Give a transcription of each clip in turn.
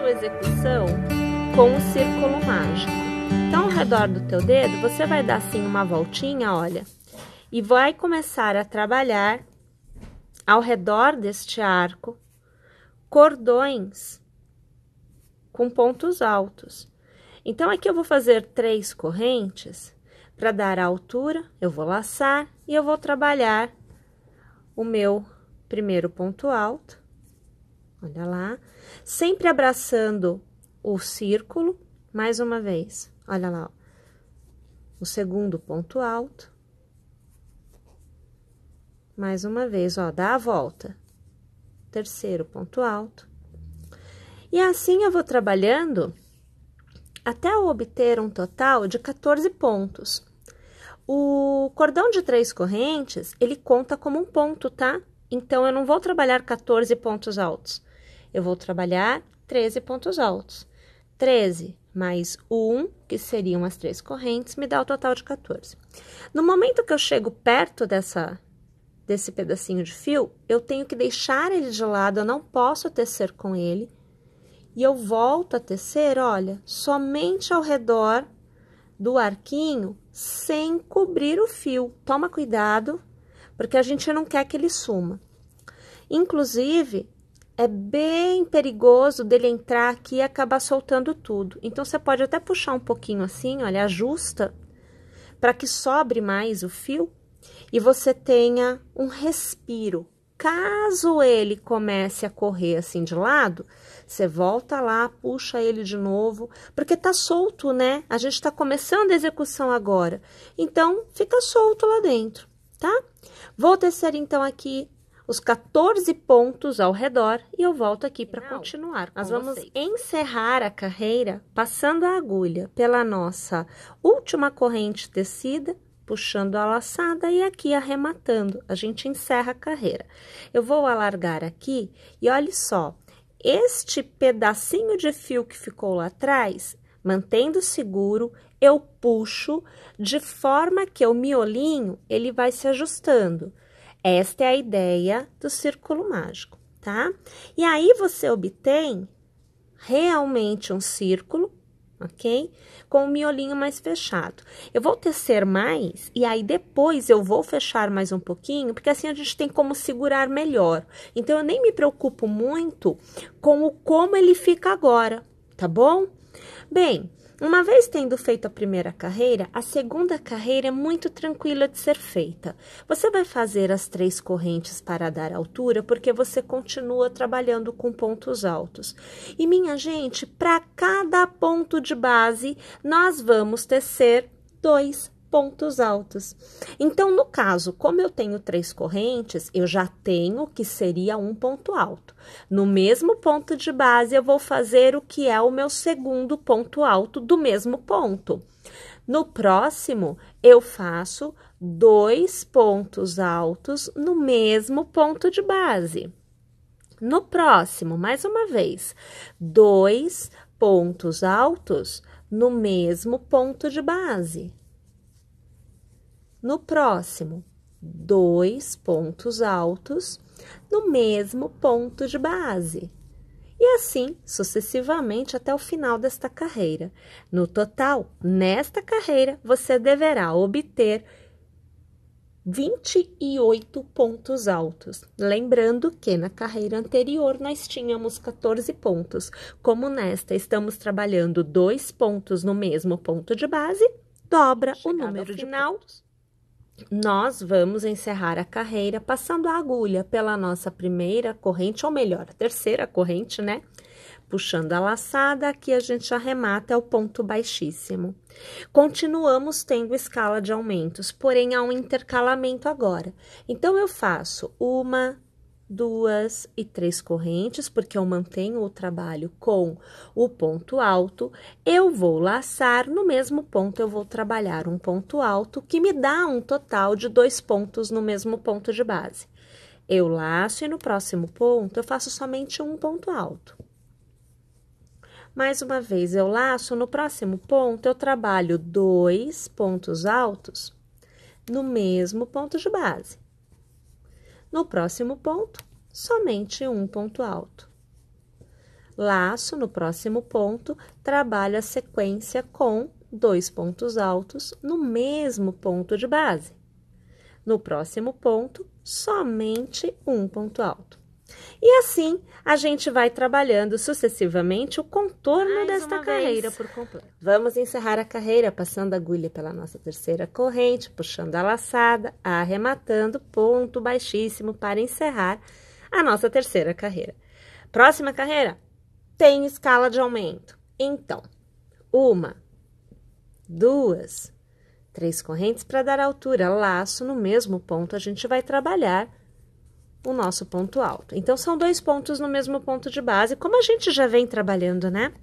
sua execução com o círculo mágico. Então, ao redor do teu dedo, você vai dar assim uma voltinha, olha, e vai começar a trabalhar ao redor deste arco cordões com pontos altos. Então, aqui eu vou fazer 3 correntes para dar a altura, eu vou laçar e eu vou trabalhar o meu primeiro ponto alto, olha lá, sempre abraçando o círculo, mais uma vez, olha lá, ó, o segundo ponto alto, mais uma vez, ó, dá a volta, terceiro ponto alto, e assim eu vou trabalhando até eu obter um total de 14 pontos. O cordão de 3 correntes, ele conta como um ponto, tá? Então, eu não vou trabalhar 14 pontos altos, eu vou trabalhar 13 pontos altos. 13 mais 1, que seriam as 3 correntes, me dá o total de 14. No momento que eu chego perto desse pedacinho de fio, eu tenho que deixar ele de lado, eu não posso tecer com ele. E eu volto a tecer, olha, somente ao redor do arquinho, sem cobrir o fio. Toma cuidado, porque a gente não quer que ele suma. Inclusive, é bem perigoso dele entrar aqui e acabar soltando tudo. Então, você pode até puxar um pouquinho assim, olha, ajusta, para que sobre mais o fio e você tenha um respiro. Caso ele comece a correr assim de lado, você volta lá, puxa ele de novo, porque tá solto, né? A gente tá começando a execução agora, então fica solto lá dentro, tá? Vou tecer então aqui os 14 pontos ao redor e eu volto aqui para continuar com vocês. Nós vamos encerrar a carreira passando a agulha pela nossa última corrente tecida, puxando a laçada e aqui arrematando, a gente encerra a carreira. Eu vou alargar aqui e olha só, este pedacinho de fio que ficou lá atrás, mantendo seguro, eu puxo de forma que o miolinho, ele vai se ajustando. Esta é a ideia do círculo mágico, tá? E aí, você obtém realmente um círculo, ok? Com o miolinho mais fechado. Eu vou tecer mais e aí depois eu vou fechar mais um pouquinho, porque assim a gente tem como segurar melhor. Então, eu nem me preocupo muito com como ele fica agora, tá bom? Bem, uma vez tendo feito a primeira carreira, a segunda carreira é muito tranquila de ser feita. Você vai fazer as 3 correntes para dar altura, porque você continua trabalhando com pontos altos. E, minha gente, para cada ponto de base, nós vamos tecer 2 pontos altos. Então, no caso, como eu tenho 3 correntes, eu já tenho que seria um ponto alto. No mesmo ponto de base, eu vou fazer o que é o meu segundo ponto alto do mesmo ponto. No próximo, eu faço 2 pontos altos no mesmo ponto de base. No próximo, mais uma vez, 2 pontos altos no mesmo ponto de base. No próximo, 2 pontos altos no mesmo ponto de base. E assim, sucessivamente, até o final desta carreira. No total, nesta carreira, você deverá obter 28 pontos altos. Lembrando que na carreira anterior nós tínhamos 14 pontos. Como nesta estamos trabalhando 2 pontos no mesmo ponto de base, dobra o número de pontos. Nós vamos encerrar a carreira passando a agulha pela nossa primeira corrente, ou melhor, a terceira corrente, né? Puxando a laçada, aqui a gente arremata ao ponto baixíssimo. Continuamos tendo escala de aumentos, porém há um intercalamento agora. Então, eu faço 1, 2 e 3 correntes, porque eu mantenho o trabalho com o ponto alto. Eu vou laçar, no mesmo ponto eu vou trabalhar um ponto alto, que me dá um total de 2 pontos no mesmo ponto de base. Eu laço e no próximo ponto eu faço somente um ponto alto. Mais uma vez, eu laço, no próximo ponto eu trabalho 2 pontos altos no mesmo ponto de base. No próximo ponto, somente um ponto alto. laço no próximo ponto, trabalho a sequência com 2 pontos altos no mesmo ponto de base. No próximo ponto, somente um ponto alto. E assim, a gente vai trabalhando sucessivamente o contorno desta carreira por completo. Vamos encerrar a carreira passando a agulha pela nossa terceira corrente, puxando a laçada, arrematando, ponto baixíssimo para encerrar a nossa terceira carreira. Próxima carreira tem escala de aumento. Então, 1, 2, 3 correntes para dar altura, laço no mesmo ponto, a gente vai trabalhar o nosso ponto alto. Então, são 2 pontos no mesmo ponto de base, como a gente já vem trabalhando, né?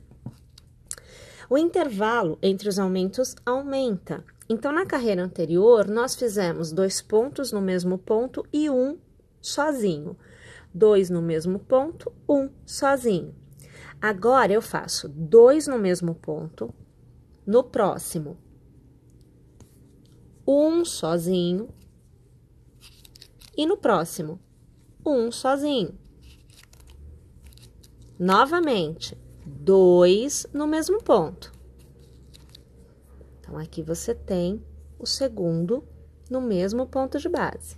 O intervalo entre os aumentos aumenta. Então, na carreira anterior, nós fizemos 2 pontos no mesmo ponto e 1 sozinho. 2 no mesmo ponto, 1 sozinho. Agora, eu faço 2 no mesmo ponto, no próximo, 1 sozinho, e no próximo, 1 sozinho. Novamente, 2 no mesmo ponto. Então, aqui você tem o segundo no mesmo ponto de base.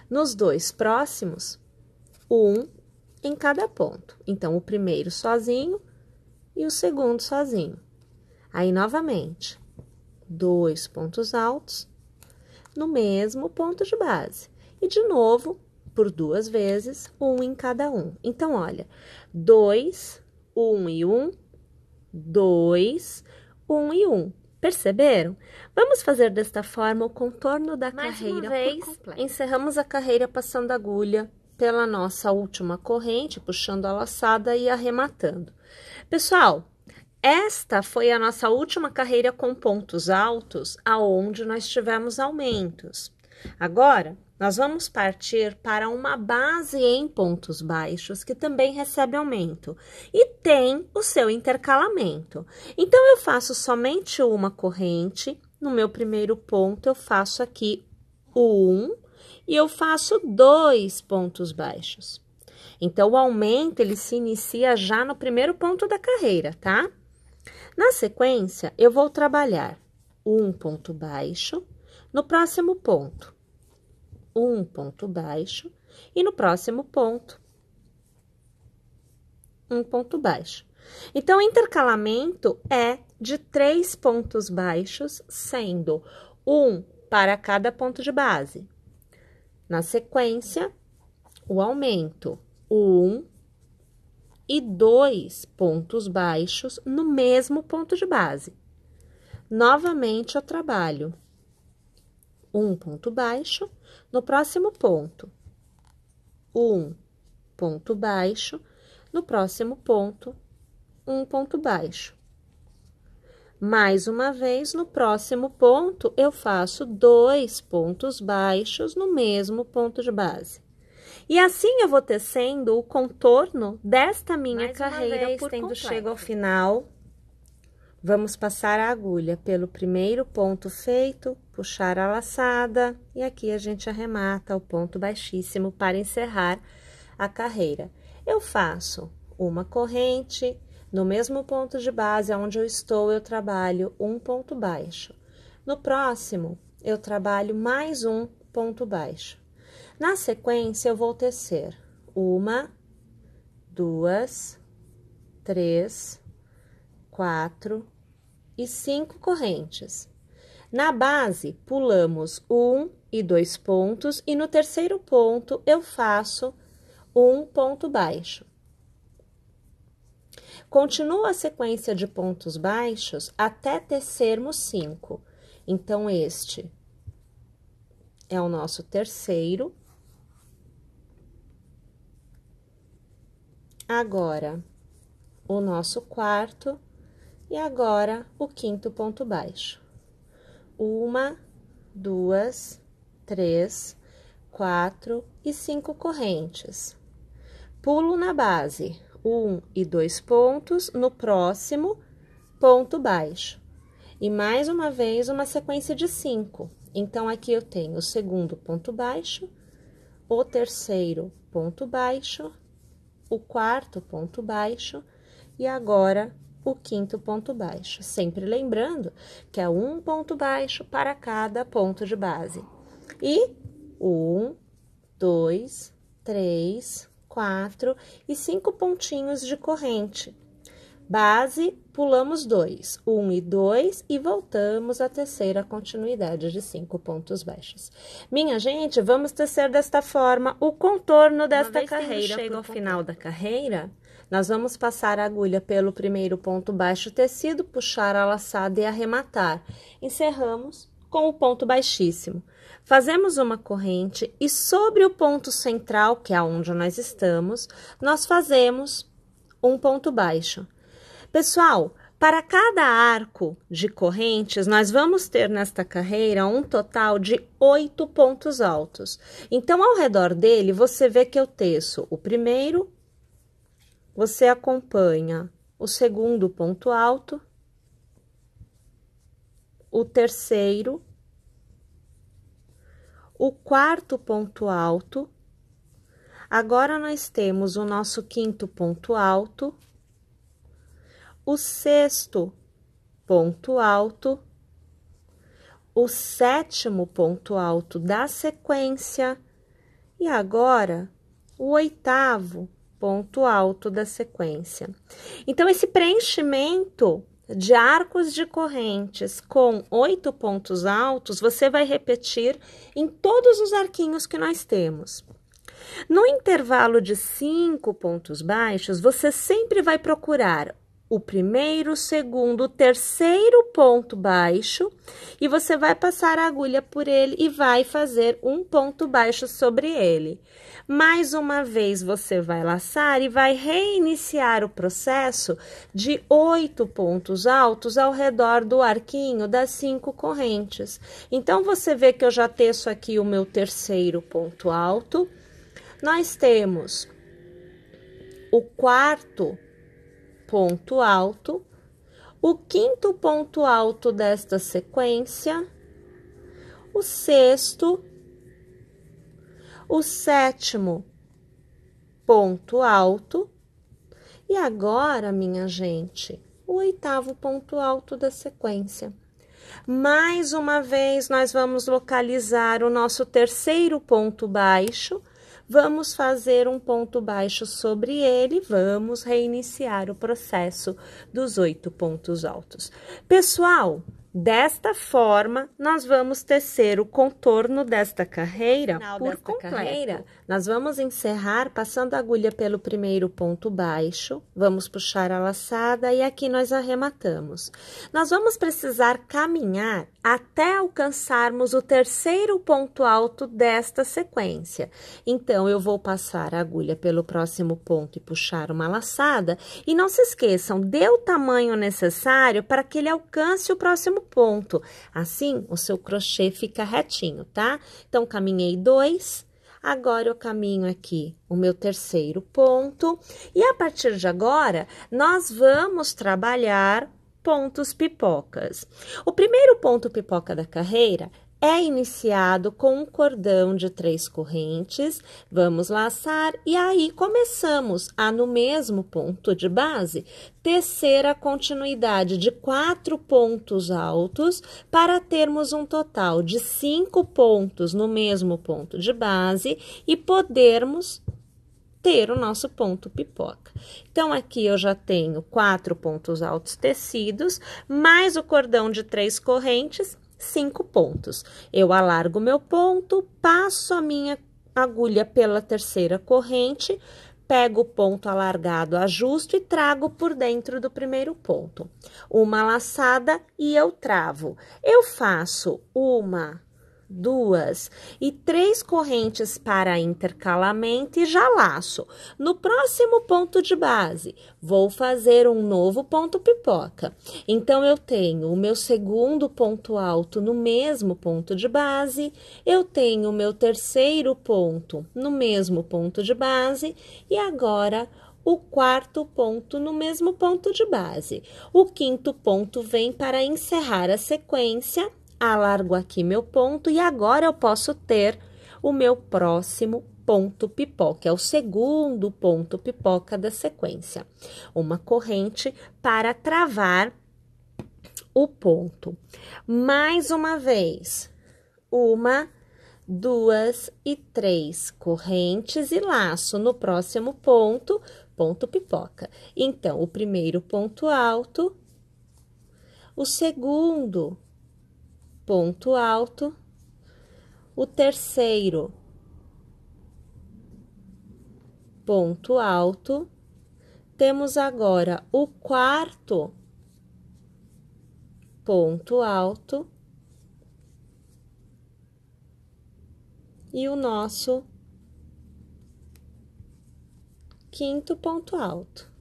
Nos 2 próximos, 1 em cada ponto. Então, o primeiro sozinho e o segundo sozinho. Aí, novamente, 2 pontos altos no mesmo ponto de base. E, de novo, por 2 vezes, 1 em cada um. Então, olha, 2, 1 e 1, 2, 1 e 1. Perceberam? Vamos fazer desta forma o contorno da carreira por completo. Encerramos a carreira passando a agulha pela nossa última corrente, puxando a laçada e arrematando. Pessoal, esta foi a nossa última carreira com pontos altos, aonde nós tivemos aumentos. Agora, nós vamos partir para uma base em pontos baixos, que também recebe aumento, e tem o seu intercalamento. Então, eu faço somente uma corrente, no meu primeiro ponto, eu faço aqui o 1, e eu faço 2 pontos baixos. Então, o aumento, ele se inicia já no primeiro ponto da carreira, tá? Na sequência, eu vou trabalhar um ponto baixo, no próximo ponto, um ponto baixo, e no próximo ponto, um ponto baixo. Então, o intercalamento é de 3 pontos baixos, sendo um para cada ponto de base. Na sequência, o aumento, 1 e 2 pontos baixos no mesmo ponto de base. Novamente, eu trabalho um ponto baixo, no próximo ponto, um ponto baixo, no próximo ponto, um ponto baixo. Mais uma vez, no próximo ponto, eu faço 2 pontos baixos no mesmo ponto de base. E assim eu vou tecendo o contorno desta minha carreira por completo. Chego ao final, vamos passar a agulha pelo primeiro ponto feito, puxar a laçada, e aqui a gente arremata o ponto baixíssimo para encerrar a carreira. Eu faço uma corrente, no mesmo ponto de base onde eu estou, eu trabalho um ponto baixo. No próximo, eu trabalho mais um ponto baixo. Na sequência, eu vou tecer 1, 2, 3, 4 e 5 correntes. Na base, pulamos 1 e 2 pontos, e no terceiro ponto, eu faço um ponto baixo. Continuo a sequência de pontos baixos até tecermos 5. Então, este é o nosso terceiro. Agora, o nosso quarto, e agora o quinto ponto baixo. 1, 2, 3, 4 e 5 correntes. Pulo na base, 1 e 2 pontos, no próximo, ponto baixo. E mais uma vez, uma sequência de 5. Então, aqui eu tenho o segundo ponto baixo, o terceiro ponto baixo, o quarto ponto baixo e agora o quinto ponto baixo. Sempre lembrando que é um ponto baixo para cada ponto de base. E 1, 2, 3, 4 e 5 pontinhos de corrente. Base, pulamos 2, 1 e 2 e voltamos à terceira continuidade de 5 pontos baixos. Minha gente, vamos tecer desta forma o contorno desta carreira. Chega ao final da carreira, nós vamos passar a agulha pelo primeiro ponto baixo tecido, puxar a laçada e arrematar. Encerramos com o ponto baixíssimo. Fazemos uma corrente e sobre o ponto central, que é onde nós estamos, nós fazemos um ponto baixo. Pessoal, para cada arco de correntes, nós vamos ter nesta carreira um total de 8 pontos altos. Então, ao redor dele, você vê que eu teço o primeiro, você acompanha o segundo ponto alto, o terceiro, o quarto ponto alto. Agora, nós temos o nosso quinto ponto alto, o sexto ponto alto, o sétimo ponto alto da sequência e agora o oitavo ponto alto da sequência. Então, esse preenchimento de arcos de correntes com 8 pontos altos, você vai repetir em todos os arquinhos que nós temos. No intervalo de 5 pontos baixos, você sempre vai procurar o primeiro, o segundo, o terceiro ponto baixo e você vai passar a agulha por ele e vai fazer um ponto baixo sobre ele. Mais uma vez, você vai laçar e vai reiniciar o processo de 8 pontos altos ao redor do arquinho das 5 correntes. Então, você vê que eu já teço aqui o meu terceiro ponto alto. Nós temos o quarto ponto alto, o quinto ponto alto desta sequência, o sexto, o sétimo ponto alto e agora, minha gente, o oitavo ponto alto da sequência. Mais uma vez, nós vamos localizar o nosso terceiro ponto baixo. Vamos fazer um ponto baixo sobre ele, vamos reiniciar o processo dos 8 pontos altos. Pessoal, desta forma, nós vamos tecer o contorno desta carreira por completo. Nós vamos encerrar passando a agulha pelo primeiro ponto baixo, vamos puxar a laçada e aqui nós arrematamos. Nós vamos precisar caminhar até alcançarmos o terceiro ponto alto desta sequência. Então, eu vou passar a agulha pelo próximo ponto e puxar uma laçada. E não se esqueçam, dê o tamanho necessário para que ele alcance o próximo ponto. Assim, o seu crochê fica retinho, tá? Então, caminhei 2. Agora, eu caminho aqui o meu terceiro ponto. E a partir de agora, nós vamos trabalhar pontos pipocas. O primeiro ponto pipoca da carreira é iniciado com um cordão de 3 correntes, vamos laçar e aí começamos a, no mesmo ponto de base, tecer a continuidade de 4 pontos altos para termos um total de 5 pontos no mesmo ponto de base e podermos ter o nosso ponto pipoca. Então, aqui eu já tenho 4 pontos altos tecidos, mais o cordão de 3 correntes, 5 pontos. Eu alargo meu ponto, passo a minha agulha pela terceira corrente, pego o ponto alargado, ajusto e trago por dentro do primeiro ponto. Uma laçada e eu travo. Eu faço 1, 2 e 3 correntes para intercalamento e já laço. No próximo ponto de base, vou fazer um novo ponto pipoca. Então, eu tenho o meu segundo ponto alto no mesmo ponto de base, eu tenho o meu terceiro ponto no mesmo ponto de base e agora o quarto ponto no mesmo ponto de base. O quinto ponto vem para encerrar a sequência. Alargo aqui meu ponto e agora eu posso ter o meu próximo ponto pipoca, é o segundo ponto pipoca da sequência. Uma corrente para travar o ponto. Mais uma vez, 1, 2 e 3 correntes e laço no próximo ponto, ponto pipoca. Então, o primeiro ponto alto, o segundo ponto alto, o terceiro ponto alto, temos agora o quarto ponto alto e o nosso quinto ponto alto.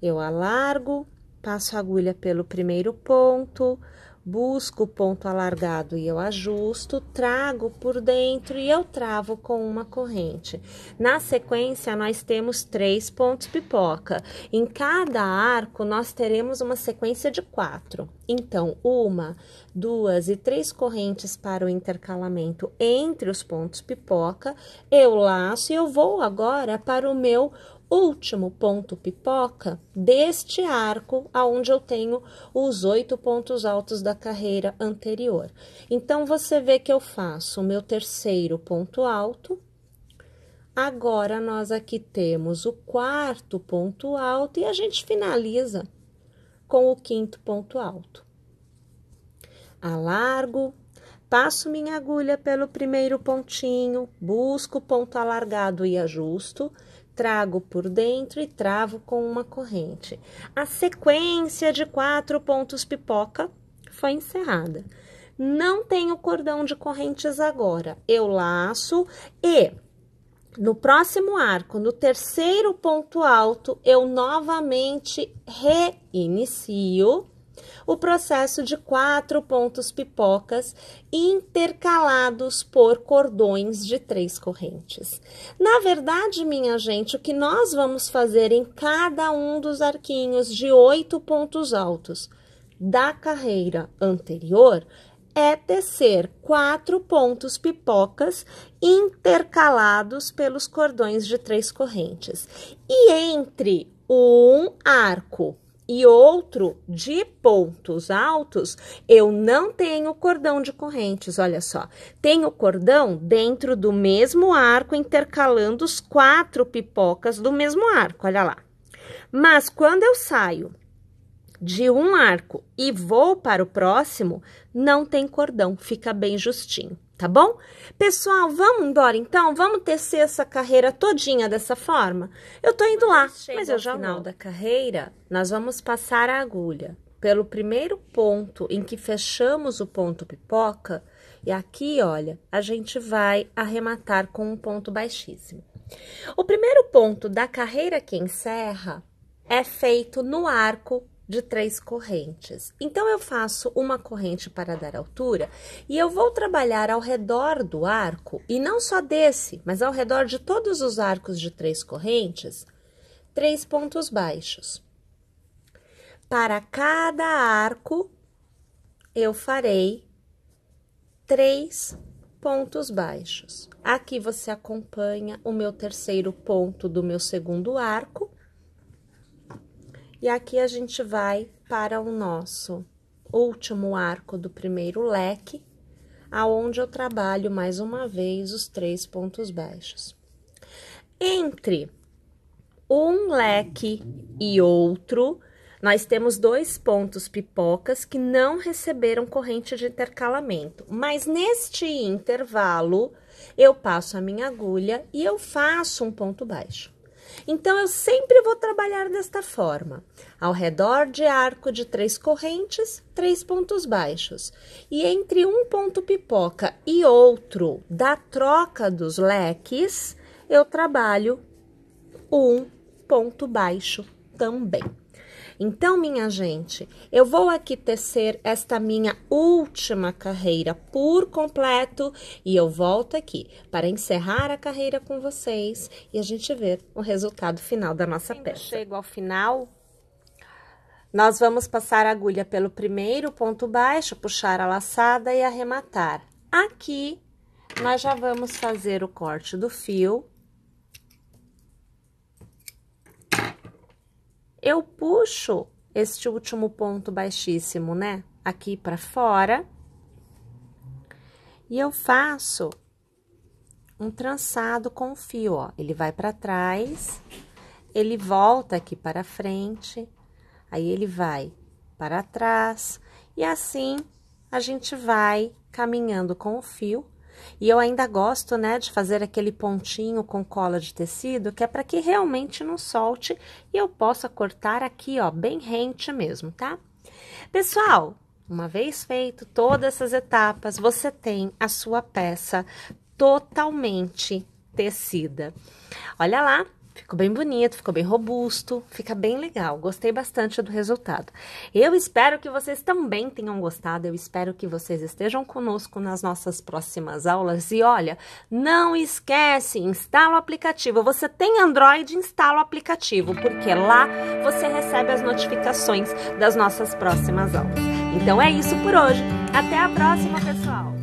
Eu alargo, passo a agulha pelo primeiro ponto, busco o ponto alargado e eu ajusto, trago por dentro e eu travo com uma corrente. Na sequência, nós temos 3 pontos pipoca. Em cada arco, nós teremos uma sequência de 4. Então, 1, 2 e 3 correntes para o intercalamento entre os pontos pipoca, eu laço e eu vou agora para o meu último ponto pipoca deste arco, aonde eu tenho os 8 pontos altos da carreira anterior. Então, você vê que eu faço o meu terceiro ponto alto. Agora, nós aqui temos o quarto ponto alto e a gente finaliza com o quinto ponto alto. Alargo, passo minha agulha pelo primeiro pontinho, busco o ponto alargado e ajusto, trago por dentro e travo com uma corrente. A sequência de 4 pontos pipoca foi encerrada. Não tenho cordão de correntes agora. Eu laço e no próximo arco, no terceiro ponto alto, eu novamente reinicio o processo de 4 pontos pipocas intercalados por cordões de 3 correntes. Na verdade, minha gente, o que nós vamos fazer em cada um dos arquinhos de 8 pontos altos da carreira anterior é tecer 4 pontos pipocas intercalados pelos cordões de 3 correntes. E entre um arco e outro de pontos altos, eu não tenho cordão de correntes, olha só. Tenho cordão dentro do mesmo arco, intercalando os 4 pipocas do mesmo arco, olha lá. Mas quando eu saio de um arco e vou para o próximo, não tem cordão, fica bem justinho, tá bom? Pessoal, vamos embora então? Vamos tecer essa carreira todinha dessa forma? Eu tô indo lá, mas eu já no final da carreira, nós vamos passar a agulha pelo primeiro ponto em que fechamos o ponto pipoca e aqui, olha, a gente vai arrematar com um ponto baixíssimo. O primeiro ponto da carreira que encerra é feito no arco de 3 correntes. Então, eu faço uma corrente para dar altura e eu vou trabalhar ao redor do arco, e não só desse, mas ao redor de todos os arcos de 3 correntes, 3 pontos baixos. Para cada arco, eu farei 3 pontos baixos. Aqui você acompanha o meu terceiro ponto do meu segundo arco. E aqui a gente vai para o nosso último arco do primeiro leque, aonde eu trabalho mais uma vez os 3 pontos baixos. Entre um leque e outro, nós temos 2 pontos pipocas que não receberam corrente de intercalamento, mas neste intervalo, eu passo a minha agulha e eu faço um ponto baixo. Então, eu sempre vou trabalhar desta forma, ao redor de arco de 3 correntes, 3 pontos baixos. E entre um ponto pipoca e outro da troca dos leques, eu trabalho um ponto baixo também. Então, minha gente, eu vou aqui tecer esta minha última carreira por completo e eu volto aqui para encerrar a carreira com vocês e a gente ver o resultado final da nossa peça. Chego ao final, nós vamos passar a agulha pelo primeiro ponto baixo, puxar a laçada e arrematar. Aqui, nós já vamos fazer o corte do fio. Eu puxo este último ponto baixíssimo, né, aqui pra fora. E eu faço um trançado com o fio, ó. Ele vai pra trás, ele volta aqui para frente, aí ele vai para trás, e assim a gente vai caminhando com o fio. E eu ainda gosto, né, de fazer aquele pontinho com cola de tecido, que é para que realmente não solte e eu possa cortar aqui, ó, bem rente mesmo, tá? Pessoal, uma vez feito todas essas etapas, você tem a sua peça totalmente tecida. Olha lá. Ficou bem bonito, ficou bem robusto, fica bem legal. Gostei bastante do resultado. Eu espero que vocês também tenham gostado, eu espero que vocês estejam conosco nas nossas próximas aulas. E olha, não esquece, instala o aplicativo. Você tem Android, instala o aplicativo, porque lá você recebe as notificações das nossas próximas aulas. Então é isso por hoje. Até a próxima, pessoal!